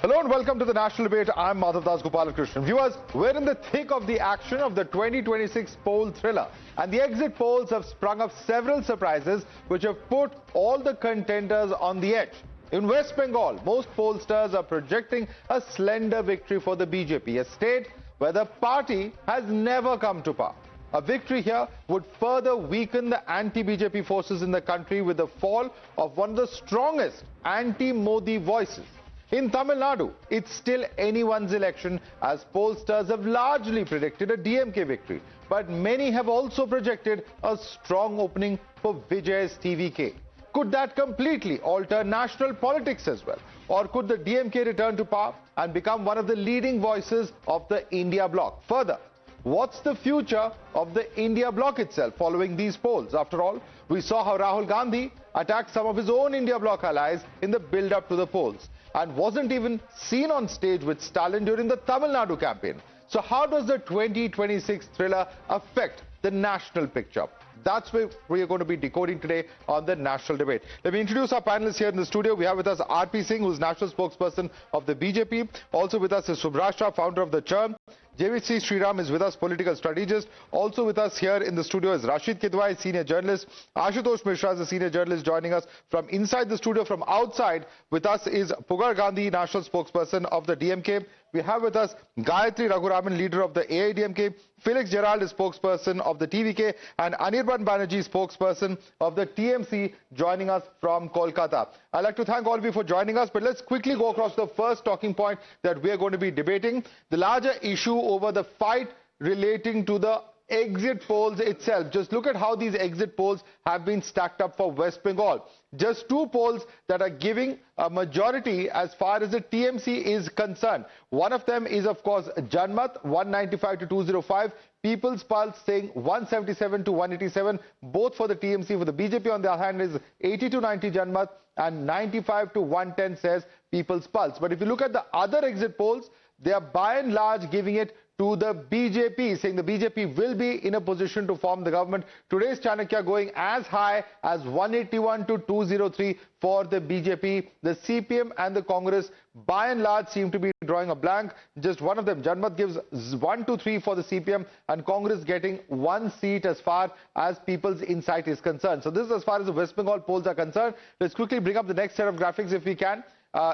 Hello and welcome to the National Debate. I'm Madhavdas G. Viewers, we're in the thick of the action of the 2026 poll thriller, and the exit polls have sprung up several surprises which have put all the contenders on the edge. In West Bengal, most pollsters are projecting a slender victory for the BJP, a state where the party has never come to power. A victory here would further weaken the anti-BJP forces in the country with the fall of one of the strongest anti-Modi voices. In Tamil Nadu, it's still anyone's election as pollsters have largely predicted a DMK victory. But many have also projected a strong opening for Vijay's TVK. Could that completely alter national politics as well? Or could the DMK return to power and become one of the leading voices of the India Bloc? Further, what's the future of the India Bloc itself following these polls? After all, we saw how Rahul Gandhi attacked some of his own India Bloc allies in the build-up to the polls and wasn't even seen on stage with Stalin during the Tamil Nadu campaign. So how does the 2026 thriller affect the national picture? That's what we are going to be decoding today on the National Debate. Let me introduce our panelists here in the studio. We have with us R.P. Singh, who's national spokesperson of the BJP. Also with us is Subhrashtra, founder of the CHURM. JVC Sriram is with us, political strategist. Also with us here in the studio is Rashid Kidwai, senior journalist. Ashutosh Mishra is a senior journalist joining us from inside the studio. From outside with us is Pugar Gandhi, national spokesperson of the DMK. We have with us Gayatri Raghuraman, leader of the AIDMK. Felix Gerald is spokesperson of the TVK, and Anirban Banerjee, spokesperson of the TMC, joining us from Kolkata. I'd like to thank all of you for joining us, but let's quickly go across the first talking point that we are going to be debating. The larger issue over the fight relating to the exit polls itself. Just look at how these exit polls have been stacked up for West Bengal. Just two polls that are giving a majority as far as the TMC is concerned. One of them is, of course, Janmat, 195 to 205. People's Pulse saying 177 to 187, both for the TMC. For the BJP, on the other hand, is 80 to 90 Janmat and 95 to 110, says People's Pulse. But if you look at the other exit polls, they are by and large giving it to the BJP, saying the BJP will be in a position to form the government. Today's Chanakya going as high as 181 to 203 for the BJP. The CPM and the Congress by and large seem to be drawing a blank. Just one of them, Janmat, gives 1 to 3 for the CPM, and Congress getting one seat as far as People's Insight is concerned. So this is as far as the West Bengal polls are concerned. Let's quickly bring up the next set of graphics if we can.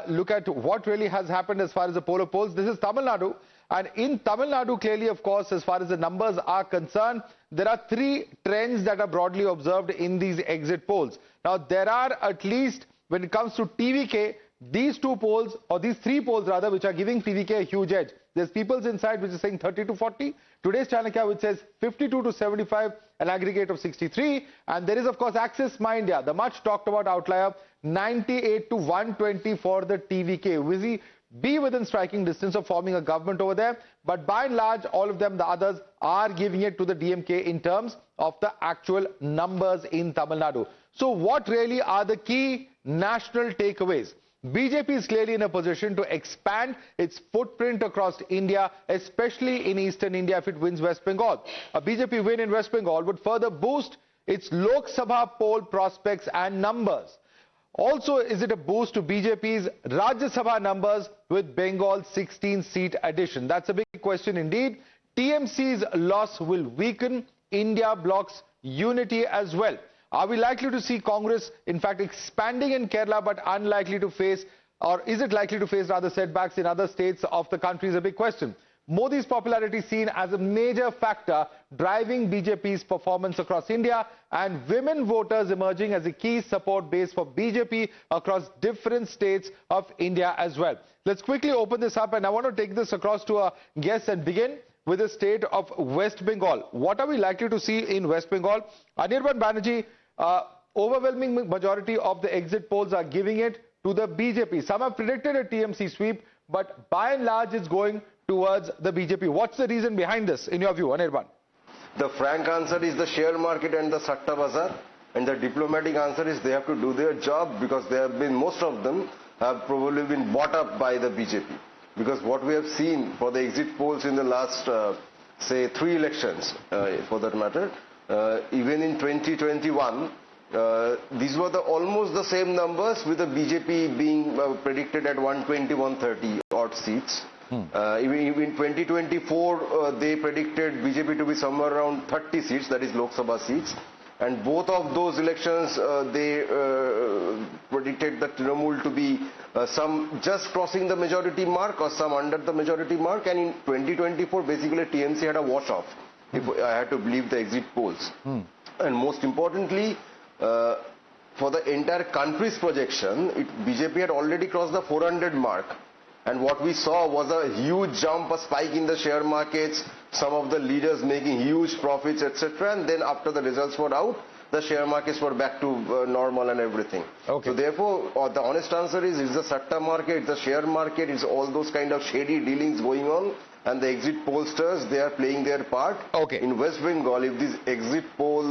Look at what really has happened as far as the poll of polls. This is Tamil Nadu. And in Tamil Nadu, clearly, of course, as far as the numbers are concerned, there are three trends that are broadly observed in these exit polls. Now, there are at least, when it comes to TVK, these two polls, or these three polls rather, which are giving TVK a huge edge. There's People's Insight, which is saying 30 to 40. Today's Chanakya, which says 52 to 75, an aggregate of 63. And there is, of course, Axis My India, the much talked about outlier, 98 to 120 for the TVK. Will he be within striking distance of forming a government over there? But by and large, all of them, the others, are giving it to the DMK in terms of the actual numbers in Tamil Nadu. So what really are the key national takeaways? BJP is clearly in a position to expand its footprint across India, especially in eastern India, if it wins West Bengal. A BJP win in West Bengal would further boost its Lok Sabha poll prospects and numbers. Also, is it a boost to BJP's Rajya Sabha numbers with Bengal's 16-seat addition? That's a big question indeed. TMC's loss will weaken India Bloc's unity as well. Are we likely to see Congress, in fact, expanding in Kerala but unlikely to face, or is it likely to face rather setbacks in other states of the country is a big question. Modi's popularity seen as a major factor driving BJP's performance across India, and women voters emerging as a key support base for BJP across different states of India as well. Let's quickly open this up, and I want to take this across to our guests and begin with the state of West Bengal. What are we likely to see in West Bengal? Anirban Banerjee, overwhelming majority of the exit polls are giving it to the BJP. Some have predicted a TMC sweep, but by and large it's going towards the BJP. What's the reason behind this, in your view, Anirban? The frank answer is the share market and the Satta Bazaar, and the diplomatic answer is they have to do their job, because they have been, most of them have probably been bought up by the BJP. Because what we have seen for the exit polls in the last, say, 3 elections, for that matter, even in 2021, these were almost the same numbers, with the BJP being predicted at 120, 130 odd seats. Even in 2024, they predicted BJP to be somewhere around 30 seats, that is Lok Sabha seats. And both of those elections, they predicted the Trinamool to be some just crossing the majority mark or some under the majority mark. And in 2024, basically TMC had a wash-off, if I had to believe the exit polls. And most importantly, for the entire country's projection, BJP had already crossed the 400 mark. And what we saw was a huge jump, a spike in the share markets, some of the leaders making huge profits, etc. And then after the results were out, the share markets were back to normal and everything. So therefore, the honest answer is, it's the Satta market, it's the share market, it's all those kind of shady dealings going on. And the exit pollsters, they are playing their part. In West Bengal, if these exit poll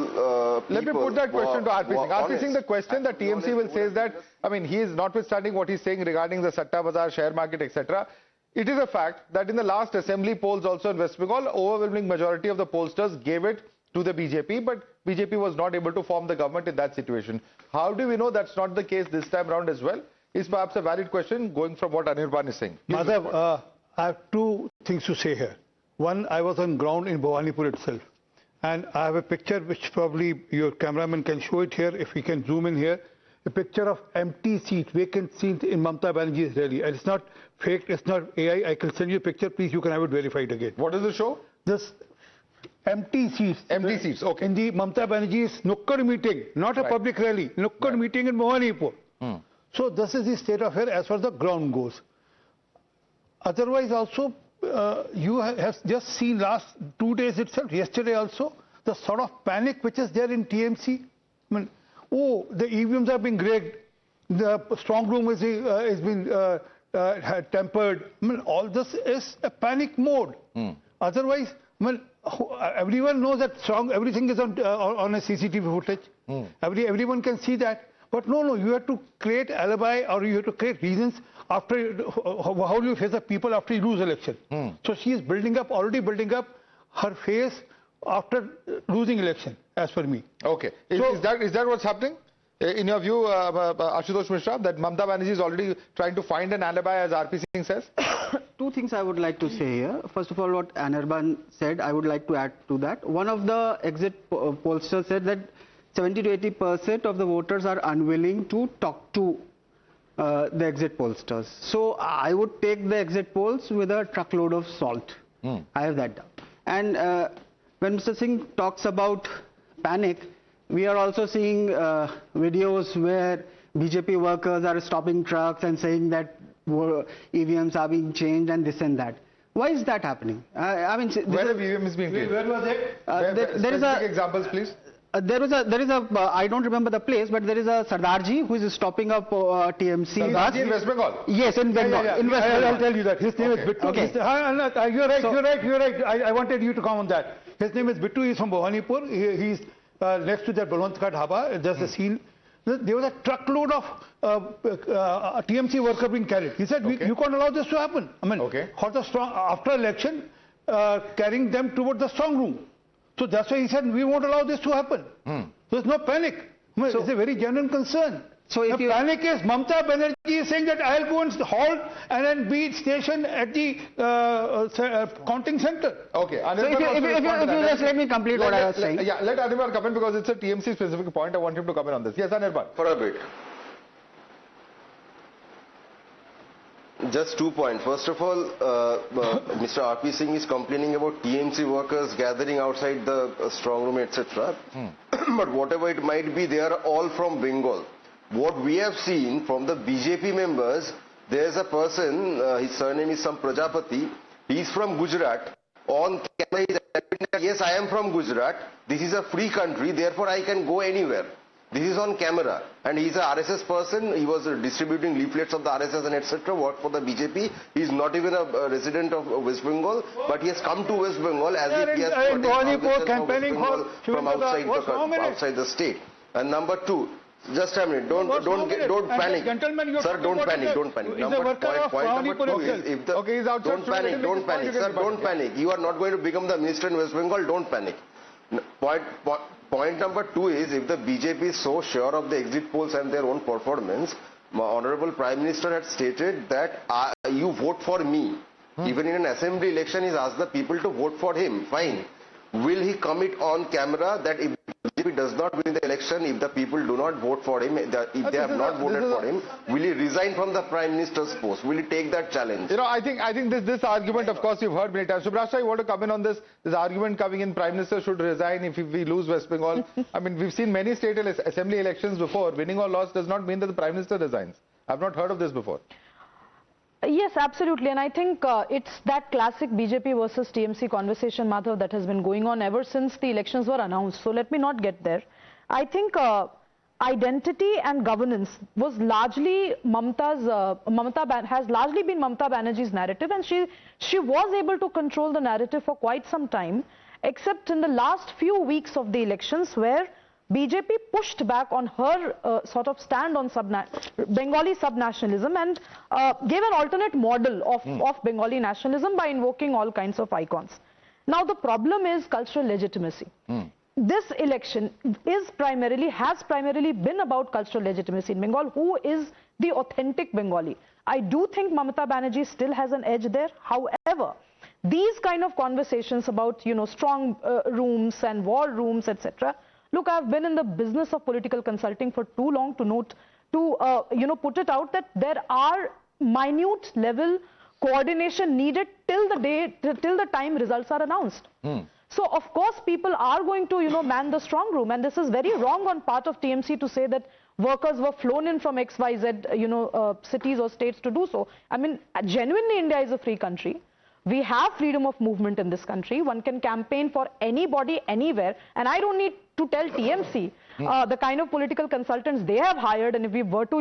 Let me put that question to RP Singh. RP Singh, the question that TMC will say is that, I mean, he is notwithstanding what he's saying regarding the Satta Bazaar, share market, etc. It is a fact that in the last assembly polls also in West Bengal, overwhelming majority of the pollsters gave it to the BJP, but BJP was not able to form the government in that situation. How do we know that's not the case this time around as well? Is perhaps a valid question going from what Anirban is saying. Madhav, I have two things to say here. One, I was on ground in Bhawanipur itself, and I have a picture which probably your cameraman can show it here, if we can zoom in here. A picture of empty seats, vacant seats in Mamata Banerjee's rally. And it's not fake, it's not AI. I can send you a picture, please, you can have it verified again. What does it show? This empty seats. Empty seats, okay. In the Mamata Banerjee's Nukkad meeting, not a public rally, Nukkad meeting in Bhawanipur. So this is the state of affairs as far as the ground goes. Otherwise also, you have just seen last 2 days itself, yesterday also, the sort of panic which is there in TMC. I mean, oh, the EVMs are being rigged, the strong room is being tempered. I mean, all this is a panic mode. Otherwise, I mean, everyone knows that everything is on a CCTV footage. Everyone can see that. But no, you have to create alibi, or you have to create reasons after, how do you face the people after you lose election. So she is already building up her face after losing election, as per me. Okay. Is that what's happening? In your view, Ashutosh Mishra, that Mamata Banerjee is already trying to find an alibi, as RP Singh says? Two things I would like to say here. First of all, what Anirban said, I would like to add to that. One of the exit pollsters said that 70 to 80% of the voters are unwilling to talk to the exit pollsters. So I would take the exit polls with a truckload of salt. I have that down. And when Mr. Singh talks about panic, we are also seeing videos where BJP workers are stopping trucks and saying that EVMs are being changed and this and that. Why is that happening? I mean, where have EVMs being changed? Where was it? There is a examples, please. There is a I don't remember the place, but there is a Sardarji who is stopping up TMC. Sardarji in West Bengal? Yes, in Bengal. In West Bengal. I'll tell you that. His name is Bittu. You're right. I wanted you to comment on that. His name is Bittu. He's from Bhawanipur. He's next to that Balwant Ka Dhaba. There's a scene. There was a truckload of TMC worker being carried. He said, you can't allow this to happen. I mean, for the strong, after election, carrying them towards the strong room. So that's why he said, we won't allow this to happen. There's no panic. I mean, it's a very genuine concern. So if the panic is, Mamata Banerjee is saying that I'll go and halt and then be stationed at the counting center. Okay. So if you just let me complete what I was saying. Yeah, let Anirban come in because it's a TMC specific point. I want him to comment on this. Yes, Anirban. For a bit. Just 2 points. First of all, Mr. RP Singh is complaining about TMC workers gathering outside the strong room, etc. But whatever it might be, they are all from Bengal. What we have seen from the BJP members, there is a person, his surname is some Prajapati, he is from Gujarat. On camera, he said, yes, I am from Gujarat. This is a free country, therefore I can go anywhere. This is on camera, and he is a RSS person. He was distributing leaflets of the RSS and etc. Worked for the BJP. He is not even a resident of West Bengal, but he has come to West Bengal as if he has campaigning from outside the state. And number two, just a minute, don't panic, sir. Don't panic. Point number two is, if the don't panic, sir. Don't panic. You are not going to become the minister in West Bengal. Don't panic. point number 2 is, if the BJP is so sure of the exit polls and their own performance, my Honorable Prime Minister had stated that you vote for me. Even in an assembly election, he's asked the people to vote for him. Fine. Will he commit on camera that if BJP does not win the election, if the people do not vote for him, if they have not voted for him, will he resign from the Prime Minister's post? Will he take that challenge? You know, I think this argument, of course, you've heard many times. Subrasha, you want to come in on this? This argument coming in, Prime Minister should resign if we lose West Bengal. I mean, we've seen many state assembly elections before. Winning or loss does not mean that the Prime Minister resigns. I've not heard of this before. Yes, absolutely. And I think it's that classic BJP versus TMC conversation, Madhav, that has been going on ever since the elections were announced. So let me not get there. I think identity and governance was largely has largely been Mamata Banerjee's narrative, and she was able to control the narrative for quite some time, except in the last few weeks of the elections, where BJP pushed back on her sort of stand on Bengali subnationalism and gave an alternate model of Bengali nationalism by invoking all kinds of icons. Now the problem is cultural legitimacy. This election has primarily been about cultural legitimacy in Bengal. Who is the authentic Bengali? I do think Mamata Banerjee still has an edge there. However, these kind of conversations about, you know, strong rooms and war rooms, etc. Look, I've been in the business of political consulting for too long to put it out that there are minute level coordination needed till the time results are announced. So of course people are going to, you know, man the strong room, and this is very wrong on part of TMC to say that workers were flown in from XYZ, cities or states to do so. I mean, genuinely India is a free country. We have freedom of movement in this country. One can campaign for anybody, anywhere. And I don't need to tell TMC the kind of political consultants they have hired. And if we were to,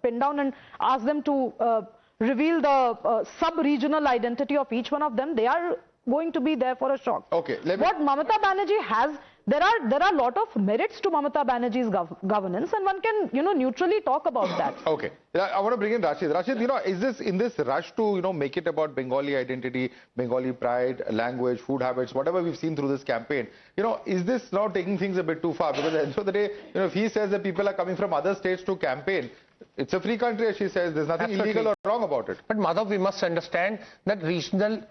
pin down and ask them to reveal the sub-regional identity of each one of them, they are going to be there for a shock. Okay. What Mamata Banerjee has, there are a lot of merits to Mamata Banerjee's governance, and one can, neutrally talk about that. Okay. I want to bring in Rashid. Rashid, is this in this rush to, make it about Bengali identity, Bengali pride, language, food habits, whatever we've seen through this campaign, is this now taking things a bit too far? Because at the end of the day, if he says that people are coming from other states to campaign, it's a free country, as she says. There's nothing illegal or wrong about it. But Madhav, we must understand that regional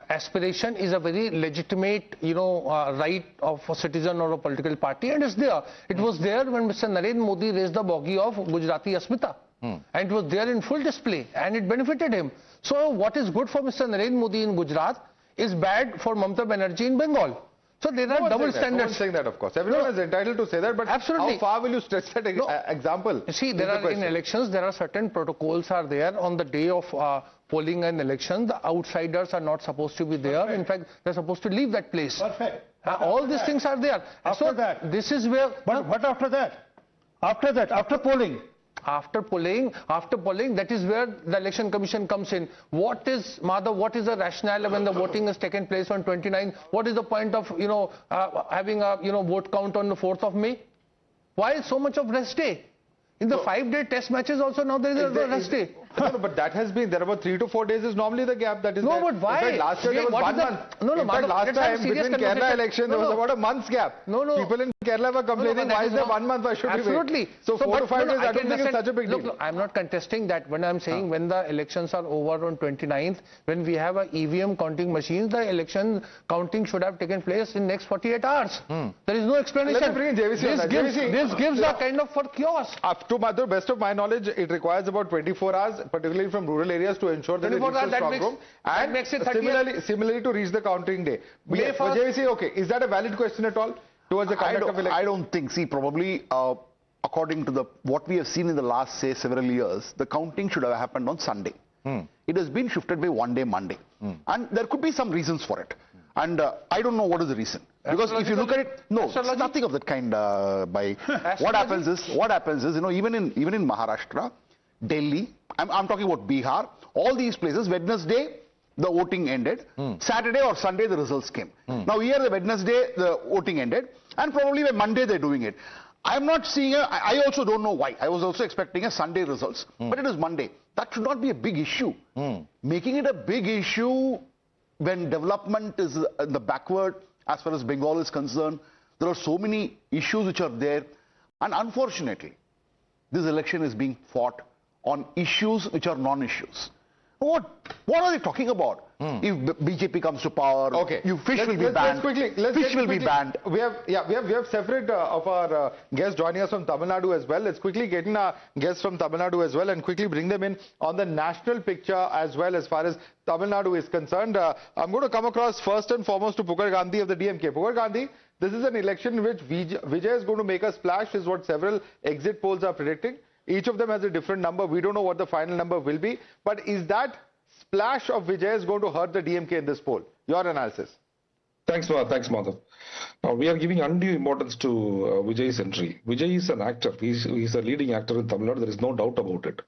aspiration is a very legitimate, right of a citizen or a political party, and it's there. It was there when Mr. Narendra Modi raised the bogie of Gujarati Asmita. And it was there in full display, and it benefited him. So what is good for Mr. Narendra Modi in Gujarat is bad for Mamata Banerjee in Bengal. So there are double standards. No one's saying that, of course. Everyone is entitled to say that, but absolutely. How far will you stretch that example? See, there are in elections, there are certain protocols are there on the day of polling and election. The outsiders are not supposed to be there. Perfect. In fact, they're supposed to leave that place. Perfect. All these things are there. After that. This is where... But after that? After polling? After polling, that is where the election commission comes in. What is the rationale when the voting has taken place on 29th? What is the point of, having a, vote count on the 4th of May? Why so much of rest day? In the 5-day test matches also now there is a rest day. No, but that has been, there about 3 to 4 days is normally the gap that is there. No, but why? In fact, last year there was 1 month. In fact, last time between Kerala election there was about a month's gap. People in Kerala were complaining, why is there 1 month, why should we wait? Absolutely. So 4 to 5 days, I don't think it's such a big deal. Look, I'm not contesting that. When I'm saying when the elections are over on 29th, when we have a EVM counting machines, the election counting should have taken place in next 48 hours. There is no explanation. Let me bring in JVC. This gives a kind of for chaos. Up to the best of my knowledge, it requires about 24 hours, particularly from rural areas, to ensure that it reaches a strong room. And makes it similarly to reach the counting day. JVC, okay, is that a valid question at all towards the conduct of election? I don't think. See, probably according to what we have seen in the last, say, several years, the counting should have happened on Sunday. It has been shifted by 1 day, Monday. And there could be some reasons for it. And I don't know what is the reason. Because if you look at it, no, it's nothing of that kind. What happens is, even in Maharashtra, Delhi, I'm talking about Bihar, all these places, Wednesday, the voting ended. Saturday or Sunday, the results came. Now here, the Wednesday, the voting ended. And probably by Monday, they're doing it. I'm not seeing I also don't know why. I was also expecting a Sunday results. But it is Monday. That should not be a big issue. Making it a big issue when development is in the backward, as far as Bengal is concerned, There are so many issues which are there. And unfortunately, this election is being fought on issues which are non-issues. What are they talking about? If BJP comes to power, fish will be banned. Fish will be banned. We have separate of our guests joining us from Tamil Nadu as well. Let's quickly get in our guests from Tamil Nadu as well and quickly bring them in on the national picture as well as far as Tamil Nadu is concerned. I'm going to come across first and foremost to Pugar Gandhi of the DMK. Pugar Gandhi, this is an election in which Vijay is going to make a splash, is what several exit polls are predicting. Each of them has a different number. We don't know what the final number will be. But is that splash of Vijay is going to hurt the DMK in this poll? Your analysis. Thanks, Madhav. We are giving undue importance to Vijay's entry. Vijay is an actor. He's a leading actor in Tamil Nadu. There is no doubt about it.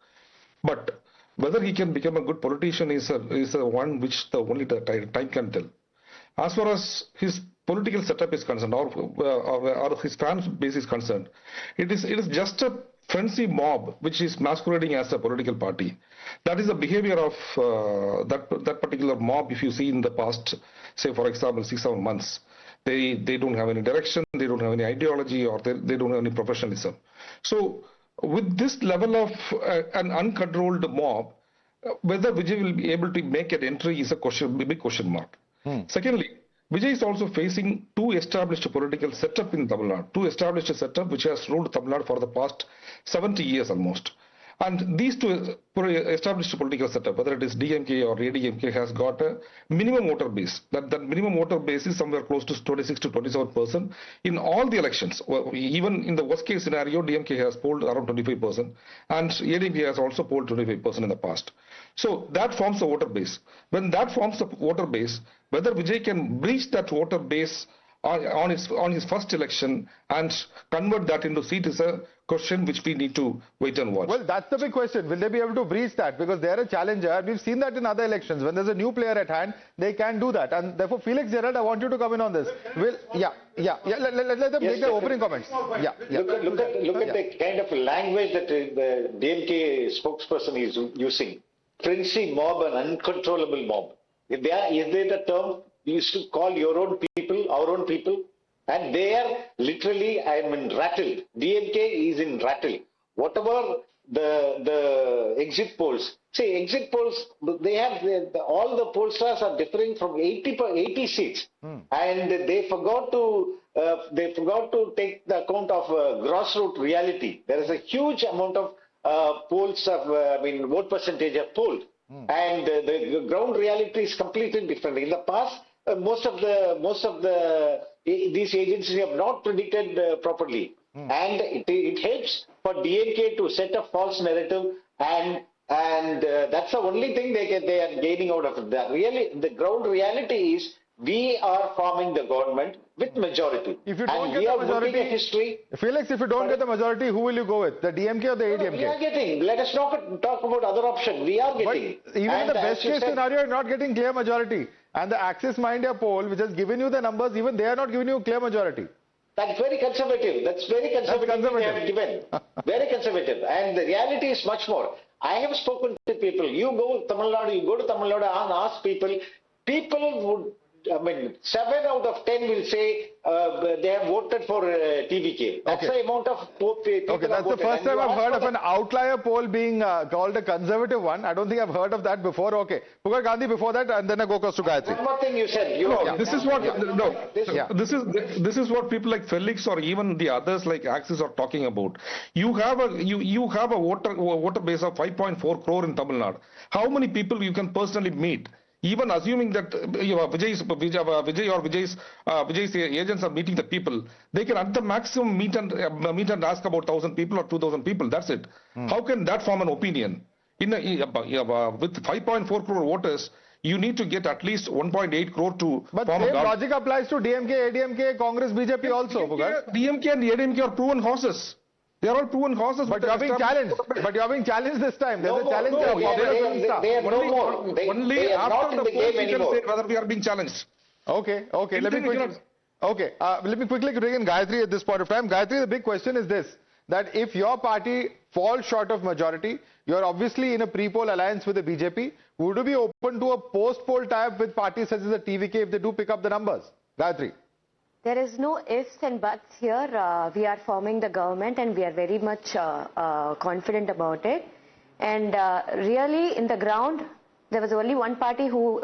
But whether he can become a good politician is a one which the only time can tell. As far as his political setup is concerned, or his fan base is concerned, it is just a frenzy mob which is masquerading as a political party. That is the behavior of that particular mob. If you see in the past, say for example 6-7 months, they don't have any direction, they don't have any ideology, or they don't have any professionalism. So with this level of an uncontrolled mob, whether Vijay will be able to make an entry is a big question mark. Secondly, Vijay is also facing two established political setup in Tamil Nadu, two established setup which has ruled Tamil Nadu for the past 70 years almost. And these two established political setup, whether it is DMK or ADMK, has got a minimum voter base. That minimum voter base is somewhere close to 26 to 27% in all the elections. Even in the worst case scenario, DMK has polled around 25%, and ADMK has also polled 25% in the past. So that forms the voter base. When that forms the voter base, whether Vijay can breach that voter base on his first election and convert that into seat is a question which we need to wait and watch. Well, that's the big question. Will they be able to breach that? Because they are a challenger. We've seen that in other elections. When there's a new player at hand, they can do that. And therefore, Felix Gerald, I want you to come in on this. Let them make their opening comments. Look at the kind of language that the DMK spokesperson is using. Frenzy mob and uncontrollable mob. Is there the term you used to call your own people, our own people? And they are literally, rattled. DMK is in rattle. Whatever the exit polls. See, exit polls, they have, all the pollsters are differing from 80 seats. And they forgot to take the account of grassroots reality. There is a huge amount of polls of, vote percentage are polled. And the ground reality is completely different. In the past, most of these agencies have not predicted properly. And it helps for DMK to set a false narrative, and that's the only thing they are gaining out of it. The ground reality is we are forming the government with majority. If you don't get the majority, history. Felix, if you don't get the majority, who will you go with? The DMK or the ADMK? We are getting. Let us not talk about other options. We are getting. But even in the best case scenario, you're not getting clear majority. And the Axis Mindia poll, which has given you the numbers, even they are not giving you a clear majority. That's very conservative. That's very conservative. They have given. Very conservative. And the reality is much more. I have spoken to people. You go to Tamil Nadu and ask people. People would, 7 out of 10 will say they have voted for TVK. That's the amount of people. Okay, that's the first time I've heard of an outlier poll being called a conservative one. I don't think I've heard of that before. Okay, Pugar Gandhi before that, and then I go across to Gayatri. One more thing you said. This is what people like Felix or even the others like Axis are talking about. You have a voter base of 5.4 crore in Tamil Nadu. How many people you can personally meet? Even assuming that Vijay's agents are meeting the people, they can at the maximum meet and ask about 1,000 people or 2,000 people. That's it. How can that form an opinion? With 5.4 crore voters, you need to get at least 1.8 crore to but form same logic applies to DMK, ADMK, Congress, BJP also. DMK and ADMK are proven horses. They are all proven horses. But you are being challenged. But you are being challenged this time. There's a challenge. They are no more. Only after the polls you can say whether we are being challenged. Okay. Let me quickly bring in Gayatri at this point of time. Gayatri, the big question is this: that if your party falls short of majority, you are obviously in a pre-poll alliance with the BJP. Would you be open to a post-poll tie-up with parties such as the TVK if they do pick up the numbers? Gayatri. There is no ifs and buts here. We are forming the government and we are very much confident about it. And really, in the ground, there was only one party who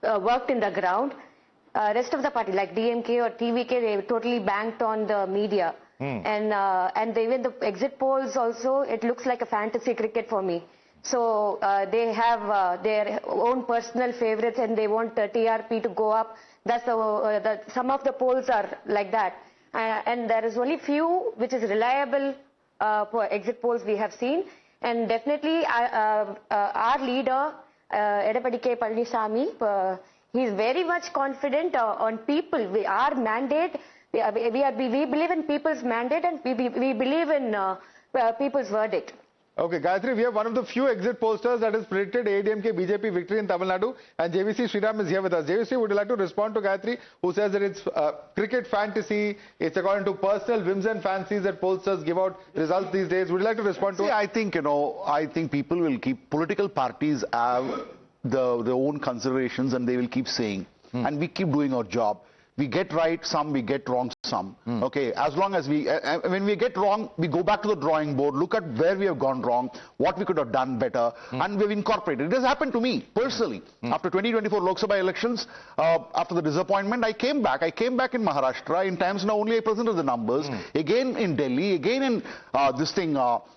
worked in the ground. Rest of the party, like DMK or TVK, they totally banked on the media. And even the exit polls also, it looks like a fantasy cricket for me. So they have their own personal favorites and they want TRP to go up. That's some of the polls are like that. And there is only few which is reliable exit polls we have seen. And definitely our leader, Edapadi K. Palaniswamy, he is very much confident on people. Our mandate, we believe in people's mandate and we believe in people's verdict. Okay, Gayatri, we have one of the few exit pollsters that has predicted ADMK BJP victory in Tamil Nadu, and JVC Sriram is here with us. JVC, would you like to respond to Gayatri, who says that it's cricket fantasy, it's according to personal whims and fancies that pollsters give out results these days? Would you like to respond to it? I think, I think people will keep, political parties have their own considerations and they will keep saying, and we keep doing our job. We get right some, we get wrong some. Okay, as long as when we get wrong, we go back to the drawing board, look at where we have gone wrong, what we could have done better, and we've incorporated. It has happened to me personally. After 2024 Lok Sabha elections, after the disappointment, I came back in Maharashtra. In times now only I presented the numbers. Again in Delhi, again in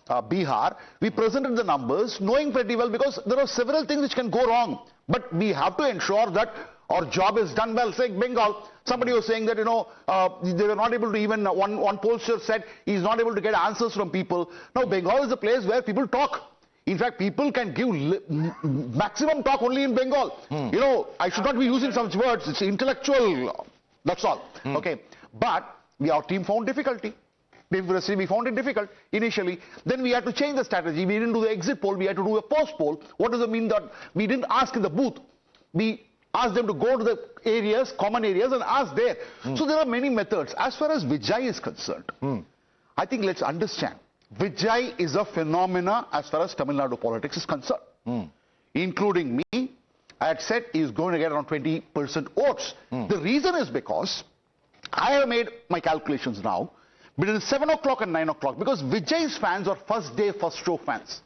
Bihar, we presented the numbers, knowing pretty well, because there are several things which can go wrong. But we have to ensure that our job is done well. Say Bengal, somebody was saying that, they were not able to even, one pollster said he's not able to get answers from people. Now, Bengal is a place where people talk. In fact, people can give maximum talk only in Bengal. I should not be using such words. It's intellectual, that's all. Okay. But our team found difficulty. We found it difficult initially. Then we had to change the strategy. We didn't do the exit poll. We had to do a post poll. What does it mean that we didn't ask in the booth? We ask them to go to the areas, common areas, and ask there. So there are many methods. As far as Vijay is concerned, I think let's understand, Vijay is a phenomena as far as Tamil Nadu politics is concerned. Including me, I had said he is going to get around 20% votes. The reason is because I have made my calculations now between 7 o'clock and 9 o'clock, because Vijay's fans are first day, first show fans.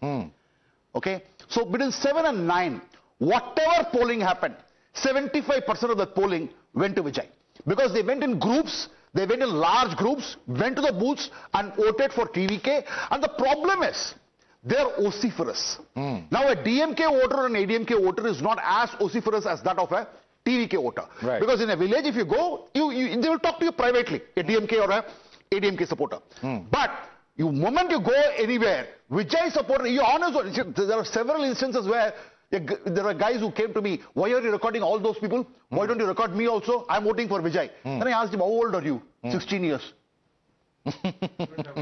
Okay? So between 7 and 9, whatever polling happened, 75% of the polling went to Vijay. Because they went in groups, they went in large groups, went to the booths and voted for TVK. And the problem is, they're vociferous. Now a DMK voter and ADMK voter is not as vociferous as that of a TVK voter. Right. Because in a village, if you go, they will talk to you privately, a DMK or a ADMK supporter. But moment you go anywhere, Vijay supporter, you're honest, there are several instances where there are guys who came to me, why are you recording all those people? Why don't you record me also? I'm voting for Vijay. Then I asked him, how old are you? 16 years.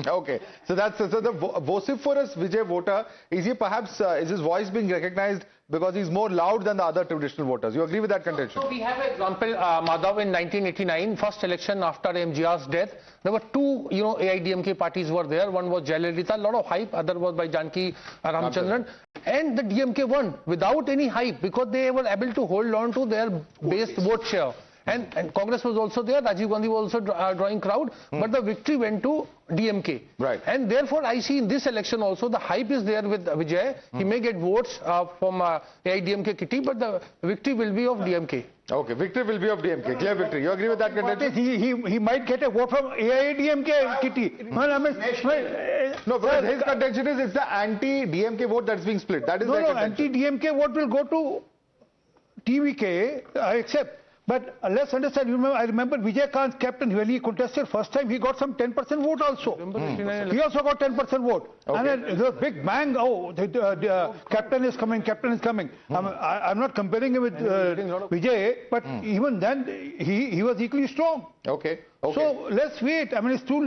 Okay, so the vociferous Vijay voter, is his voice being recognized because he's more loud than the other traditional voters? You agree with that contention? So we have an example, Madhav, in 1989, first election after MGR's death. There were two, AIDMK parties were there. One was Jayalalitha, a lot of hype. Other was by Janaki Ramchandran. And the DMK won without any hype because they were able to hold on to their base vote share. And Congress was also there, Rajiv Gandhi was also drawing crowd, but the victory went to DMK. Right. And therefore, I see in this election also, the hype is there with Vijay. He may get votes from AIDMK kitty, but the victory will be of DMK. Okay, victory will be of DMK. Clear victory. You agree with that contention? He might get a vote from AIDMK kitty. No, but his contention is it's the anti-DMK vote that's being split. That is the contention. Anti-DMK vote will go to TVK, I accept. But let's understand, I remember Vijay Kant's captain, when he contested first time, he got some 10% vote also. He also got 10% vote. Okay. And then the big bang, the captain is coming, captain is coming. I'm not comparing him with Vijay, but even then, he was equally strong. Okay. So let's wait. It's too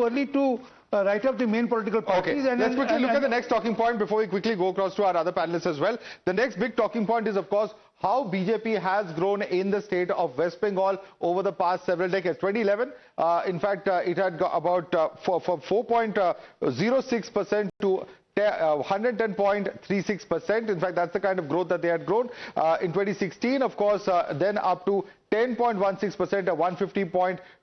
early to write up the main political parties. Okay. Let's quickly look at the next talking point before we quickly go across to our other panelists as well. The next big talking point is, of course, how BJP has grown in the state of West Bengal over the past several decades. 2011, in fact, it had got about 4.06% to 110.36%. In fact, that's the kind of growth that they had grown. In 2016, of course, then up to 10.16%, a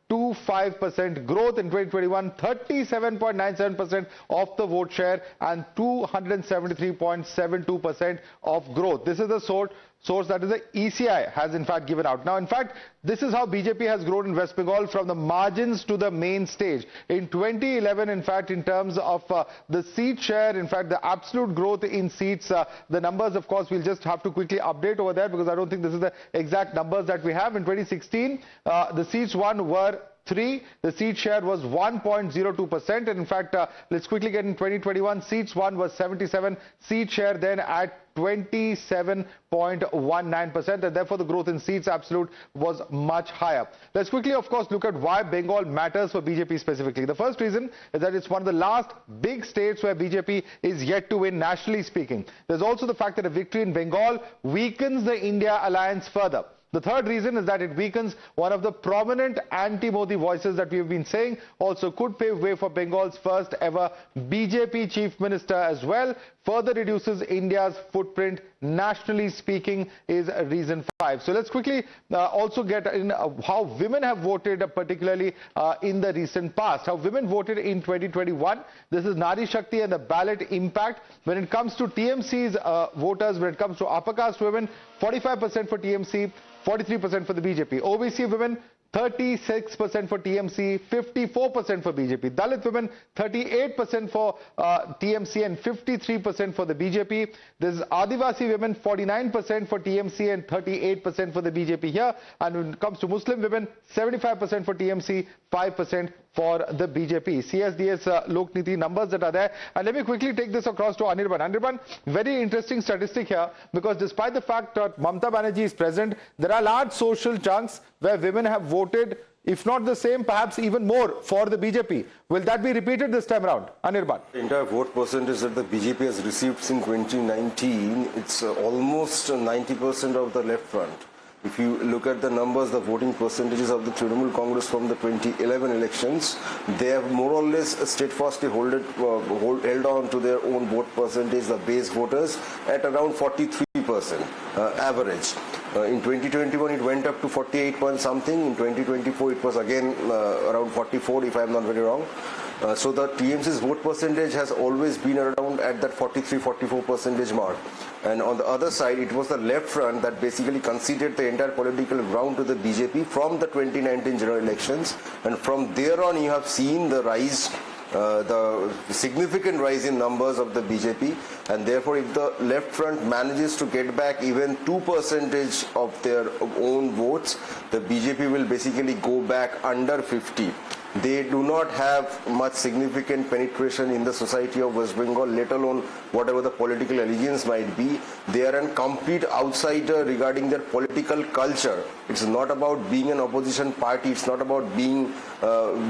150.25% growth in 2021, 37.97% of the vote share and 273.72% of growth. This is the source that is the ECI has in fact given out. Now, in fact, this is how BJP has grown in West Bengal from the margins to the main stage. In 2011, in fact, in terms of the seat share, in fact, the absolute growth in seats, the numbers, of course, we'll just have to quickly update over there because I don't think this is the exact numbers that we have. In 2016, the seats won were 3. The seat share was 1.02%, and in fact, let's quickly get in 2021. Seats won was 77. Seat share then at 27.19%, and therefore the growth in seats absolute was much higher. Let's quickly, of course, look at why Bengal matters for BJP specifically. The first reason is that it's one of the last big states where BJP is yet to win, nationally speaking. There's also the fact that a victory in Bengal weakens the India alliance further. The third reason is that it weakens one of the prominent anti-Modi voices that we have been saying, also could pave way for Bengal's first ever BJP chief minister as well. Further reduces India's footprint, nationally speaking, is reason 5. So let's quickly also get in how women have voted, particularly in the recent past. How women voted in 2021. This is Nari Shakti and the ballot impact. When it comes to TMC's voters, when it comes to upper caste women, 45% for TMC, 43% for the BJP. OBC women, 36% for TMC, 54% for BJP. Dalit women, 38% for TMC and 53% for the BJP. This is Adivasi women, 49% for TMC and 38% for the BJP here. And when it comes to Muslim women, 75% for TMC, 5% for the BJP. CSDS Lok Niti numbers that are there. And let me quickly take this across to Anirban. Anirban, very interesting statistic here, because despite the fact that Mamata Banerjee is present, there are large social chunks where women have voted, if not the same, perhaps even more for the BJP. Will that be repeated this time around? Anirban. The entire vote percentage that the BJP has received since 2019, it's almost 90% of the left front. If you look at the numbers, the voting percentages of the Trinamool Congress from the 2011 elections, they have more or less steadfastly held on to their own vote percentage, the base voters, at around 43% average. In 2021, it went up to 48 point something. In 2024, it was again around 44, if I'm not very wrong. So the TMC's vote percentage has always been around at that 43-44% mark. And on the other side, it was the left front that basically conceded the entire political ground to the BJP from the 2019 general elections. And from there on, you have seen the rise, the significant rise in numbers of the BJP. And therefore, if the left front manages to get back even 2% of their own votes, the BJP will basically go back under 50. They do not have much significant penetration in the society of West Bengal, let alone whatever the political allegiance might be. They are a complete outsider regarding their political culture. It's not about being an opposition party. It's not about being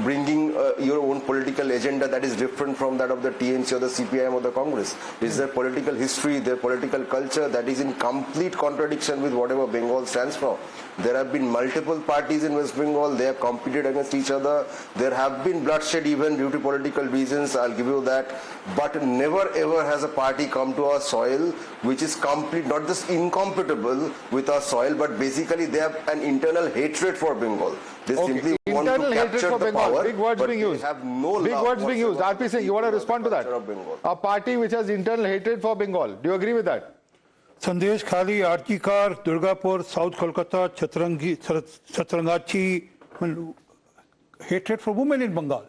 bringing your own political agenda that is different from that of the TNC or the CPIM or the Congress. It's their political history, their political culture that is in complete contradiction with whatever Bengal stands for. There have been multiple parties in West Bengal. They have competed against each other. There have been bloodshed even due to political reasons, I'll give you that. But never ever has a party come to our soil which is complete, not just incompatible with our soil, but basically they have an internal hatred for Bengal. They simply want to capture the power, big words but being used. They have no big love words being used. RP Singh, you want to respond to that? A party which has internal hatred for Bengal. Do you agree with that? Sandesh Khali, Archikar, Durgapur, South Kolkata, Chatrangachi, hatred for women in Bengal.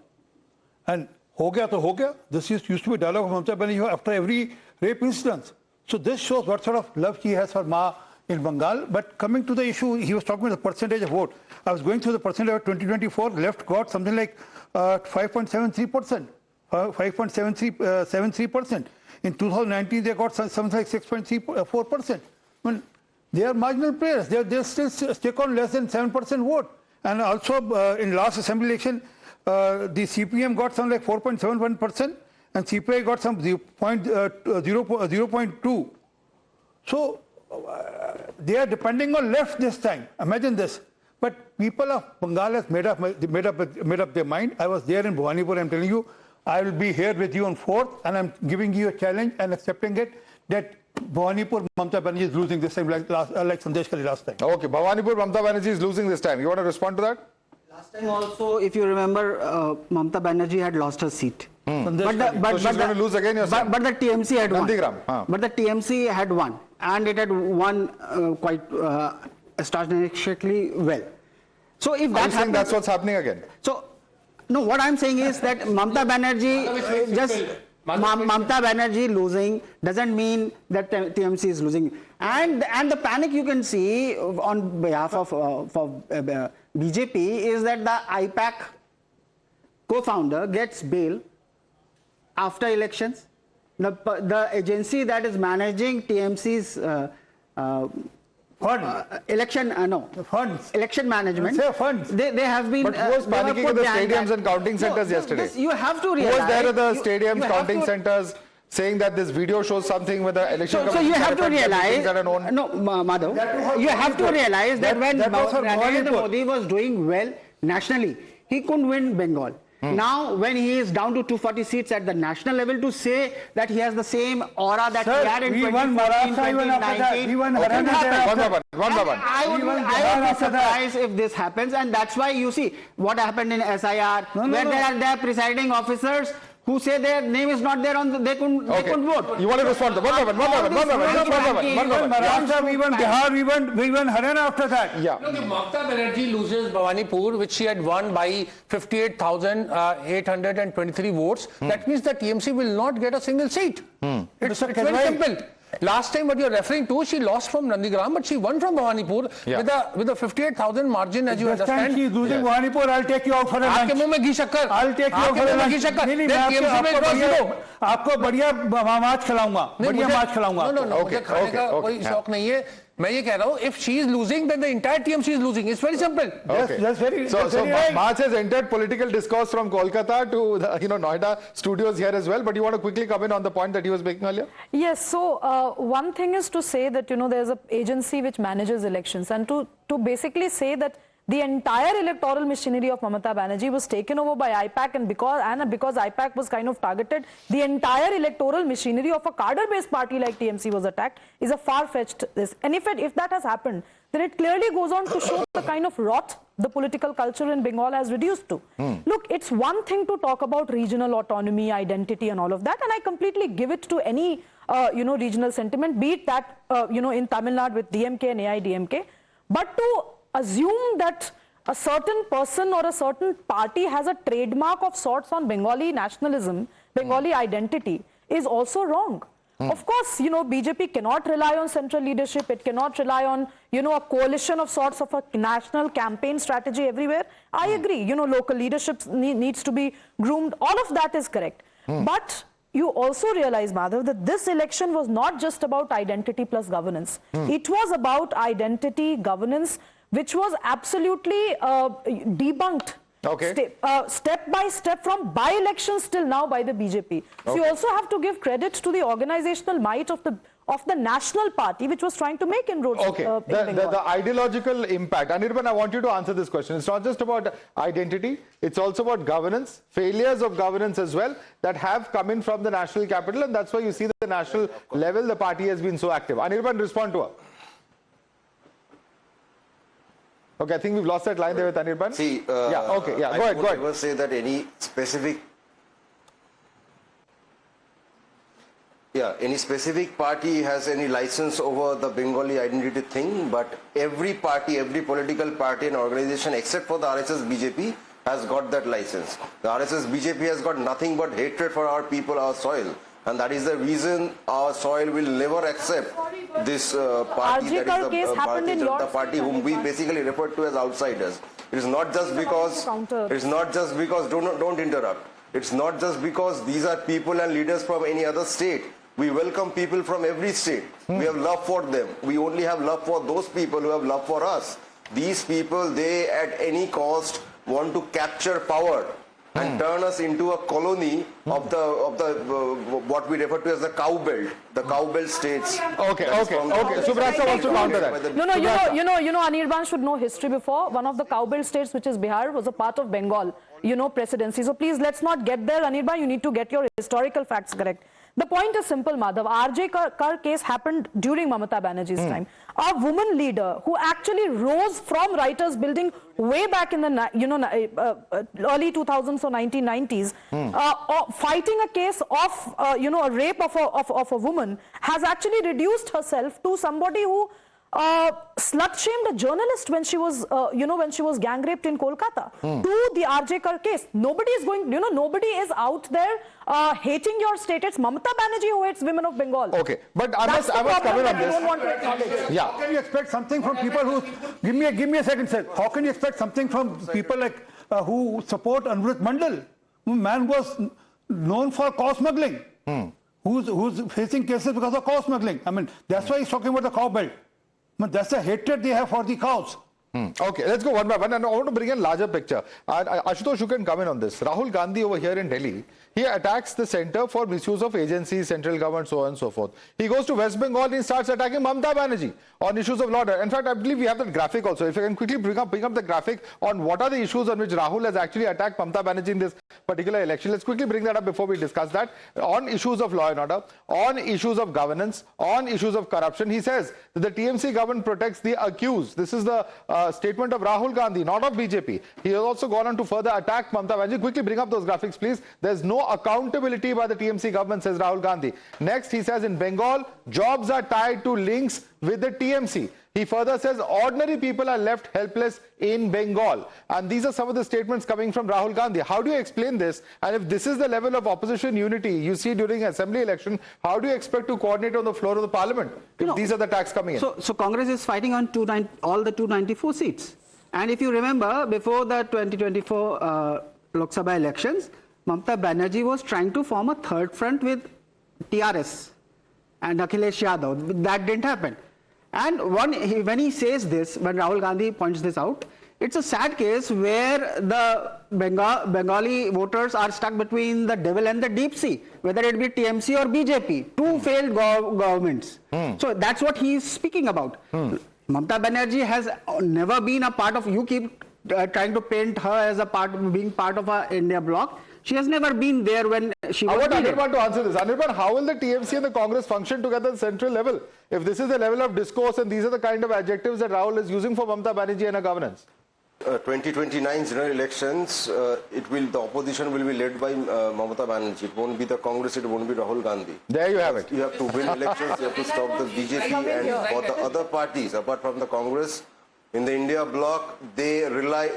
And ho gaya to ho gaya. This used to be dialogue of Mamata Banerjee after every rape incident. So this shows what sort of love he has for Ma in Bengal. But coming to the issue, he was talking about the percentage of vote. I was going through the percentage of 2024. Left got something like 5.73%, 5.73%. In 2019, they got something like 6.34%. When they are marginal players, they still stick on less than 7% vote. And also in last assembly election, the CPM got something like 4.71%, and CPI got some 0.2. So they are depending on left this time. Imagine this. But people of Bengal have made up their mind. I was there in Bhuvanipur. I'm telling you, I will be here with you on 4th, and I'm giving you a challenge and accepting it, that Bhawanipur, Mamata Banerjee is losing this time like Sandesh Kali last time. Okay, Bhawanipur, Mamata Banerjee is losing this time. You want to respond to that? Last time also, if you remember, Mamata Banerjee had lost her seat. So she's going to lose again, you're saying? But the TMC had won. Nandigram. But the TMC had won. And it had won quite astonishingly well. So if that happens, that's what's happening again. So, no, what I'm saying is that Mamata Banerjee Mamata Banerjee losing doesn't mean that TMC is losing. And the panic you can see on behalf of BJP is that the IPAC co-founder gets bail after elections. The agency that is managing TMC's election management. Funds. They have been. But who was panicking at the stadiums and counting centers yesterday? You have to realize. Who was there at the stadiums, counting centers, saying that this video shows something with the election? So you have to realize. No, Madhav. You have to realize that when Narendra Modi was doing well nationally, he couldn't win Bengal. Now, when he is down to 240 seats at the national level, to say that he has the same aura that he had in 2014, 2019, I would be surprised if this happens, and that's why you see what happened in SIR, where there are presiding officers who say their name is not there on they couldn't vote. You want to respond to one moment. Maharashtra, we won Bihar, we won Haryana after that. Yeah. Look, if Mamata Banerjee loses Bhawanipur, which she had won by 58,823 votes, that means the TMC will not get a single seat. It's very simple. Last time what you're referring to, she lost from Nandigram, but she won from Bhawanipur with a 58,000 margin, as you understand. Next time she is losing Bhawanipur, I'll take you out for a lunch. I'll take you out for a lunch. आपको बढ़िया माछ खिलाऊंगा, बढ़िया माछ खिलाऊंगा. No, मुझे खाने का कोई शौक नहीं है. मैं ये कह रहा हूँ, if she is losing, then the entire TMC is losing. It's very simple. That's very right. March has entered political discourse from Kolkata to the Noida studios here as well. But you want to quickly come in on the point that he was making earlier? Yes. So one thing is to say that there's an agency which manages elections, and to basically say that the entire electoral machinery of Mamata Banerjee was taken over by IPAC, and because IPAC was kind of targeted, the entire electoral machinery of a cadre-based party like TMC was attacked, is a far-fetched this. And if that has happened, then it clearly goes on to show the kind of rot the political culture in Bengal has reduced to. Look, it's one thing to talk about regional autonomy, identity and all of that, and I completely give it to any regional sentiment, be it that in Tamil Nadu with DMK and AIDMK, but to assume that a certain person or a certain party has a trademark of sorts on Bengali nationalism, Bengali identity, is also wrong. Of course, BJP cannot rely on central leadership. It cannot rely on, a coalition of sorts of a national campaign strategy everywhere. I agree, local leadership needs to be groomed. All of that is correct. But you also realize, Madhav, that this election was not just about identity plus governance. It was about identity, governance, which was absolutely debunked step by step from by-elections till now by the BJP. So you also have to give credit to the organizational might of the national party which was trying to make inroads. The ideological impact. Anirban, I want you to answer this question. It's not just about identity, it's also about governance, failures of governance as well that have come in from the national capital, and that's why you see that at the national level the party has been so active. Anirban, respond to her. Okay, I think we've lost that line there with Anirban. See, go ahead. I never say that any specific party has any license over the Bengali identity thing, but every party, every political party and organization except for the RSS BJP has got that license. The RSS BJP has got nothing but hatred for our people, our soil. And that is the reason our soil will never accept this party, that is the Bharatiya Janata Party, whom we basically refer to as outsiders. It is not just because, don't interrupt. It's not just because these are people and leaders from any other state. We welcome people from every state. We have love for them. We only have love for those people who have love for us. These people, they at any cost want to capture power and turn us into a colony of the what we refer to as the cow belt states. Okay. Subrata wants to counter that. No, Anirban should know history before. One of the cow belt states, which is Bihar, was a part of Bengal, presidency. So please, let's not get there. Anirban, you need to get your historical facts correct. The point is simple, Madhav. RJ Kar case happened during Mamata Banerjee's time. A woman leader who actually rose from writers' building way back in the early 2000s or 1990s, fighting a case of a rape of a woman, has actually reduced herself to somebody who slut-shamed a journalist when she was, when she was gang raped in Kolkata. To the RJ Kar case, nobody is going, nobody is out there hating your state. It's Mamata Banerjee who hates women of Bengal. Okay, but I must comment on this. Don't want to acknowledge. Yeah. How can you expect something from people who give me a second, sir? How can you expect something from people like who support Anurudh Mandal, who man was known for cow smuggling, who's facing cases because of cow smuggling? I mean, that's why he's talking about the cow belt. But that's the hatred they have for the cows. Okay, let's go one by one, and I want to bring in larger picture. Ashutosh, you can come in on this. Rahul Gandhi over here in Delhi, he attacks the centre for misuse of agencies, central government, so on and so forth. He goes to West Bengal and he starts attacking Mamata Banerjee on issues of law and order. In fact, I believe we have that graphic also. If you can quickly bring up the graphic on what are the issues on which Rahul has actually attacked Mamata Banerjee in this particular election. Let's quickly bring that up before we discuss that. On issues of law and order, on issues of governance, on issues of corruption, he says that the TMC government protects the accused. This is the statement of Rahul Gandhi, not of BJP. He has also gone on to further attack Mamata Banerjee. Quickly bring up those graphics, please. There's no accountability by the TMC government, says Rahul Gandhi. Next, he says in Bengal, jobs are tied to links with the TMC. He further says ordinary people are left helpless in Bengal. And these are some of the statements coming from Rahul Gandhi. How do you explain this? And if this is the level of opposition unity you see during assembly election, how do you expect to coordinate on the floor of the parliament if these are the attacks coming in? So Congress is fighting on all the 294 seats. And if you remember, before the 2024 Lok Sabha elections, Mamata Banerjee was trying to form a third front with TRS and Akhilesh Yadav. That didn't happen. And when he says this, when Rahul Gandhi points this out, it's a sad case where the Bengali voters are stuck between the devil and the deep sea, whether it be TMC or BJP, two failed governments. So that's what he is speaking about. Mamata Banerjee has never been a part of, you keep trying to paint her as being part of a India bloc. She has never been there when she was I want to answer this. Anirban, how will the TMC and the Congress function together at the central level if this is the level of discourse and these are the kind of adjectives that Rahul is using for Mamata Banerjee and her governance? 2029 general elections, the opposition will be led by Mamata Banerjee. It won't be the Congress, it won't be Rahul Gandhi. There you have it. You have to win elections, you have to stop the BJP, and for the other parties, apart from the Congress, in the India bloc, they rely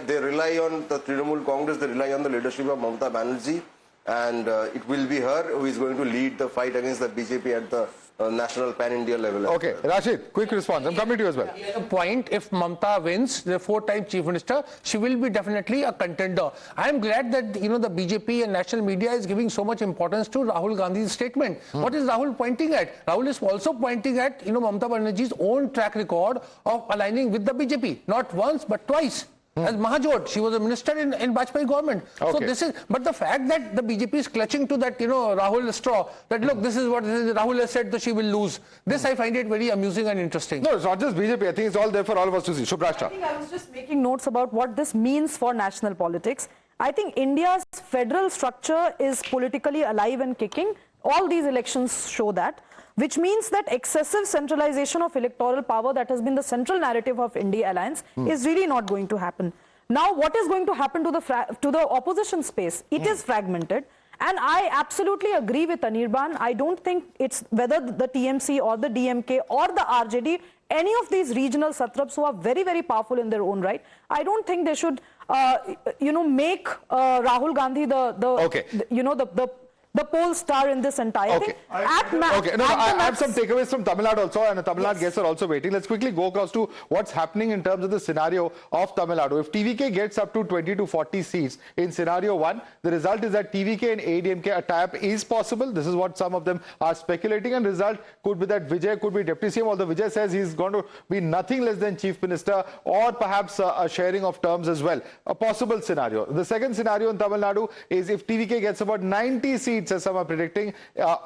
on the Trinamool Congress, they rely on the leadership of Mamata Banerjee, and it will be her who is going to lead the fight against the BJP at the national pan-India level. Okay, Rashid, quick response. I'm coming to you as well. The point, if Mamata wins, the four-time chief minister, she will be definitely a contender. I am glad that the BJP and national media is giving so much importance to Rahul Gandhi's statement. What is Rahul pointing at? Rahul is also pointing at Mamata Banerjee's own track record of aligning with the BJP, not once but twice. As Mahajot, she was a minister in Vajpayee government. Okay. So but the fact that the BJP is clutching to that, Rahul straw, that look, this is what Rahul has said that she will lose. This I find it very amusing and interesting. No, it's not just BJP. I think it's all there for all of us to see. Shubrashta. I think I was just making notes about what this means for national politics. I think India's federal structure is politically alive and kicking. All these elections show that, which means that excessive centralization of electoral power that has been the central narrative of India Alliance is really not going to happen. Now, what is going to happen to the opposition space? It is fragmented. And I absolutely agree with Anirban. I don't think it's whether the TMC or the DMK or the RJD, any of these regional satraps who are very, very powerful in their own right, I don't think they should, make Rahul Gandhi the pole star in this entire thing. I have some takeaways from Tamil Nadu also, and the Tamil Nadu guests are also waiting. Let's quickly go across to what's happening in terms of the scenario of Tamil Nadu. If TVK gets up to 20 to 40 seats in scenario 1, the result is that TVK and ADMK a tie-up is possible. This is what some of them are speculating, and result could be that Vijay could be deputy CM, although Vijay says he's going to be nothing less than chief minister, or perhaps a sharing of terms as well. A possible scenario. The second scenario in Tamil Nadu is if TVK gets about 90 seats seats, as some are predicting.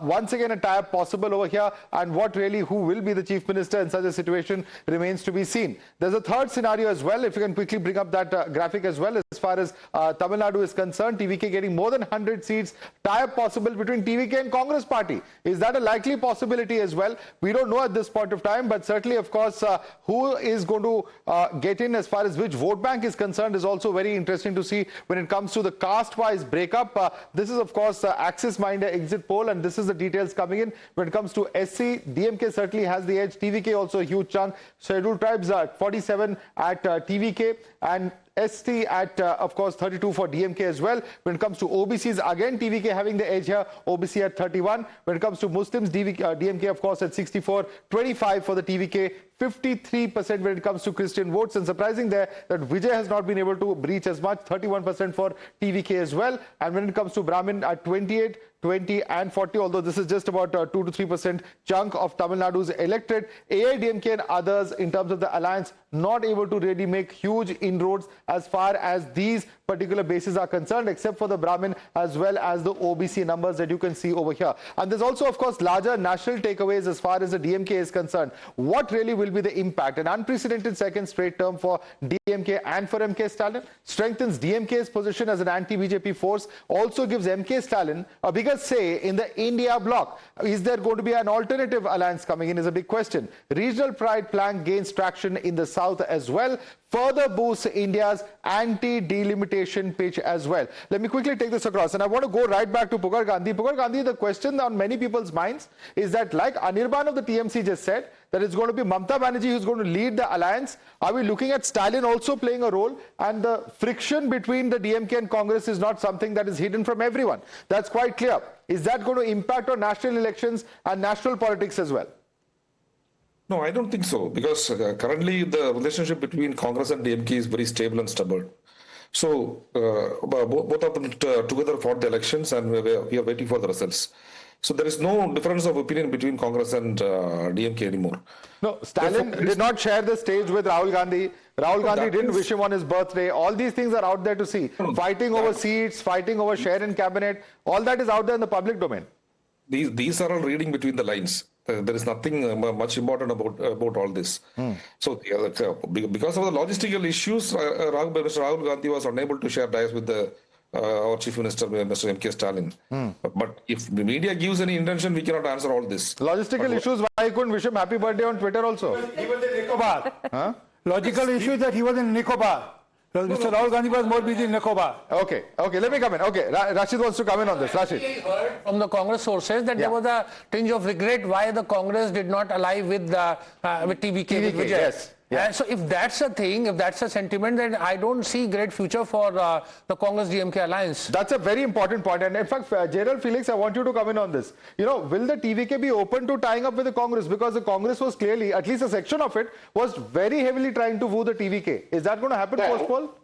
Once again, a tie-up possible over here, and who will be the chief minister in such a situation remains to be seen. There's a third scenario as well, if you can quickly bring up that graphic as well, as far as Tamil Nadu is concerned. TVK getting more than 100 seats, tie-up possible between TVK and Congress party. Is that a likely possibility as well? We don't know at this point of time, but certainly, of course, who is going to get in as far as which vote bank is concerned is also very interesting to see when it comes to the caste-wise breakup. This is, of course, Axis Mind exit poll, and this is the details coming in. When it comes to SC, DMK certainly has the edge. TVK also a huge chunk. Scheduled tribes are 47 at TVK, and ST at, of course, 32 for DMK as well. When it comes to OBCs, again, TVK having the edge here, OBC at 31. When it comes to Muslims, DMK, of course, at 64, 25 for the TVK, 53% when it comes to Christian votes. And surprising there that Vijay has not been able to breach as much, 31% for TVK as well. And when it comes to Brahmin at 28, 20 and 40, although this is just about 2 to 3% chunk of Tamil Nadu's electorate. AIDMK and others in terms of the alliance not able to really make huge inroads as far as these particular bases are concerned, except for the Brahmin as well as the OBC numbers that you can see over here. And there's also, of course, larger national takeaways as far as the DMK is concerned. What really will be the impact? An unprecedented second straight term for DMK and for MK Stalin strengthens DMK's position as an anti-BJP force, also gives MK Stalin a bigger say in the India Bloc. Is there going to be an alternative alliance coming in is a big question. Regional pride plank gains traction in the south as well, further boosts India's anti-delimitation pitch as well. Let me quickly take this across, and I want to go right back to Pugar Gandhi. Pugar Gandhi, the question on many people's minds is that, like Anirban of the TMC just said, that it's going to be Mamata Banerjee who's going to lead the alliance. Are we looking at Stalin also playing a role? And the friction between the DMK and Congress is not something that is hidden from everyone. That's quite clear. Is that going to impact on national elections and national politics as well? No, I don't think so, because currently the relationship between Congress and DMK is very stable and stubborn. So both of them together fought the elections, and we are waiting for the results. So there is no difference of opinion between Congress and DMK anymore. No, Stalin did not share the stage with Rahul Gandhi. Rahul Gandhi didn't wish him on his birthday. All these things are out there to see. Fighting over seats, fighting over share in cabinet, all that is out there in the public domain. These are all reading between the lines. There is nothing much important about all this. So because of the logistical issues, Mr. Rahul Gandhi was unable to share dice with our Chief Minister, Mr. M.K. Stalin. But if the media gives any intention, we cannot answer all this. Logistical issues, why I couldn't wish him happy birthday on Twitter also? He was in Nicobar. Logical issue that he was in Nicobar. Mr. Rahul Gandhi was more busy in Nicobar. Okay, let me come in. Okay, Rashid wants to come in on this. Rashid. I heard from the Congress sources that there was a tinge of regret why the Congress did not ally with TVK, with Vijay. Yes. Yeah. So if that's a thing, if that's a sentiment, then I don't see great future for the Congress-DMK alliance. That's a very important point. And in fact, Gerald Felix, I want you to come in on this. You know, will the TVK be open to tying up with the Congress? Because the Congress was clearly, at least a section of it, was very heavily trying to woo the TVK. Is that going to happen post-poll?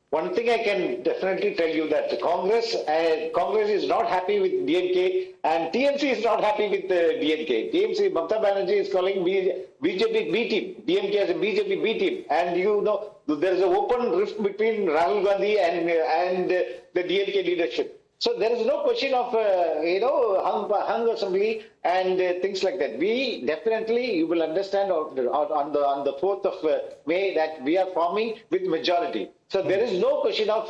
One thing I can definitely tell you that the Congress is not happy with DMK and TMC is not happy with DMK. TMC, Mamata Banerjee is calling BJP B team. DMK as a BJP B team. And you know, there is an open rift between Rahul Gandhi and the DMK leadership. So there is no question of, hung assembly and things like that. We definitely, you will understand on the 4th of May that we are forming with majority. So there is no question of,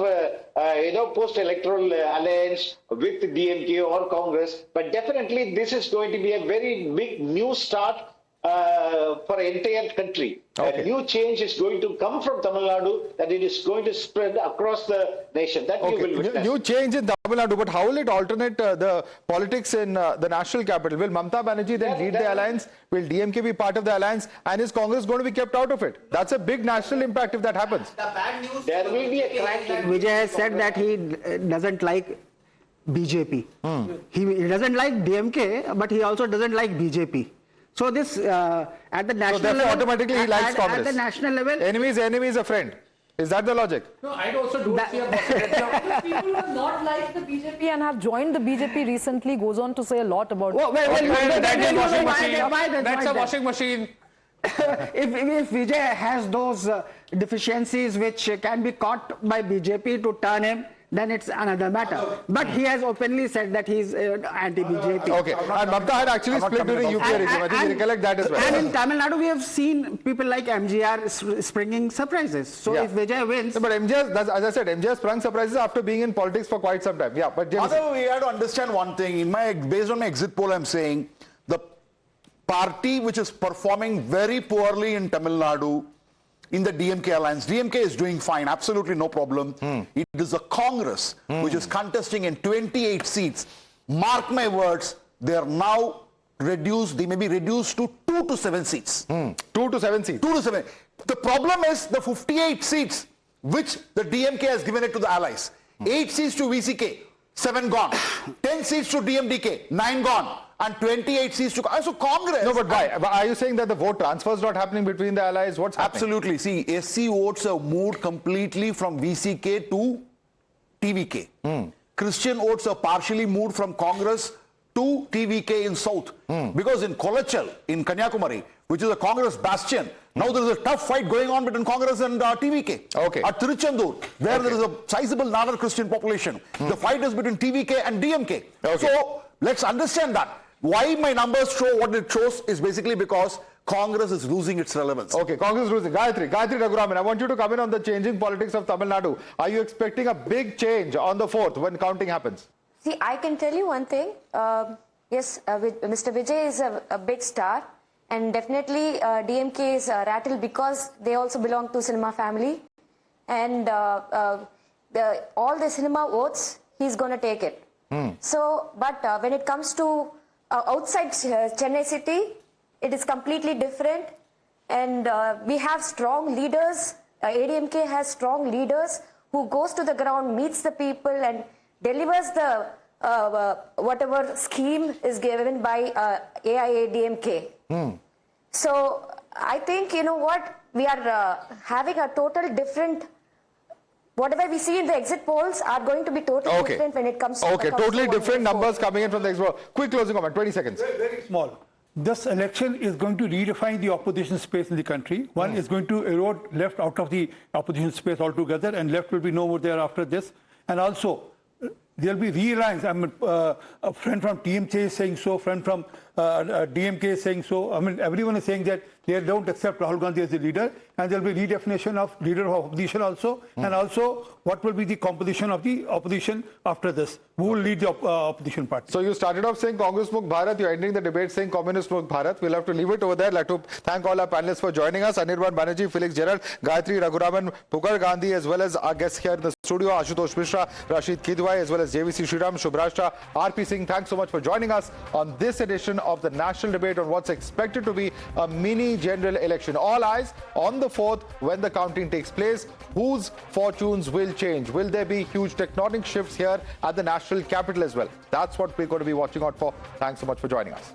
post-electoral alliance with DMK or Congress. But definitely this is going to be a very big new start for the entire country. Okay. A new change is going to come from Tamil Nadu, that it is going to spread across the nation. That you will witness. New change in Tamil Nadu, but how will it alternate the politics in the national capital? Will Mamata Banerjee then lead the alliance? Will DMK be part of the alliance? And is Congress going to be kept out of it? That's a big national impact if that happens. The bad news, there will be a crack. Vijay has said that he doesn't like BJP. He doesn't like DMK, but he also doesn't like BJP. So this at the national level, automatically he likes Congress. At the national level, enemy is a friend. Is that the logic? No, I also don't see a possibility. People who have not liked the BJP and have joined the BJP recently goes on to say a lot about. That's a washing machine. If Vijay has those deficiencies which can be caught by BJP to turn him, then it's another matter. But he has openly said that he's anti-BJP. Okay, and Mamta had actually split during UPA regime. I think you recollect that as well. And in Tamil Nadu, we have seen people like MGR springing surprises. So if Vijay wins... But MGR, as I said, MGR sprung surprises after being in politics for quite some time. Yeah, but we have to understand one thing. Based on my exit poll, I'm saying the party which is performing very poorly in Tamil Nadu in the DMK alliance. DMK is doing fine, absolutely no problem. It is the Congress which is contesting in 28 seats. Mark my words, they are now reduced, they may be reduced to 2 to 7 seats. 2 to 7 seats. 2 to 7. The problem is the 58 seats which the DMK has given it to the allies. 8 seats to VCK, 7 gone. 10 seats to DMDK, 9 gone. And 28 seats to... So Congress... No, but why? Are you saying that the vote transfer is not happening between the allies? What's happening? Absolutely. See, SC votes have moved completely from VCK to TVK. Christian votes have partially moved from Congress to TVK in South. Because in Kolachal, in Kanyakumari, which is a Congress bastion, now there is a tough fight going on between Congress and TVK. Okay. At Tiruchendur, where there is a sizable Nadar Christian population, the fight is between TVK and DMK. Okay. So, let's understand that. Why my numbers show what it shows is basically because Congress is losing its relevance. Okay, Congress is losing. Gayatri Raguraman, I want you to come in on the changing politics of Tamil Nadu. Are you expecting a big change on the 4th when counting happens? See, I can tell you one thing. Yes, Mr. Vijay is a big star, and definitely DMK is rattled because they also belong to cinema family, and all the cinema votes, he's going to take it. So, but when it comes to outside Chennai city, it is completely different, and we have strong leaders. ADMK has strong leaders who goes to the ground, meets the people, and delivers the whatever scheme is given by AIADMK. So I think, you know what, we are having a total different. Whatever we see in the exit polls are going to be totally different when it comes to... Okay, totally different numbers coming in from the exit poll. Quick closing comment, 20 seconds. Very small. This election is going to redefine the opposition space in the country. One is going to erode left out of the opposition space altogether, and left will be no more there after this. And also, there will be realigns. I mean, a friend from TMK is saying so, a friend from DMK is saying so. I mean, everyone is saying that they don't accept Rahul Gandhi as the leader, and there will be redefinition of leader of opposition also, and also what will be the composition of the opposition after this. Who will lead the opposition party? So you started off saying Congress Mukh Bharat, you're ending the debate saying Communist Mukh Bharat. We'll have to leave it over there. I'd like to thank all our panelists for joining us. Anirban Banerjee, Felix Gerard, Gayatri Raguraman, Pukar Gandhi, as well as our guests here in the studio, Ashutosh Mishra, Rashid Kidwai, as well as JVC Sriram, Shubhrashtra, RP Singh. Thanks so much for joining us on this edition of the national debate on what's expected to be a mini general election. All eyes on the 4th when the counting takes place. Whose fortunes will change? Will there be huge tectonic shifts here at the national capital as well? That's what we're going to be watching out for. Thanks so much for joining us.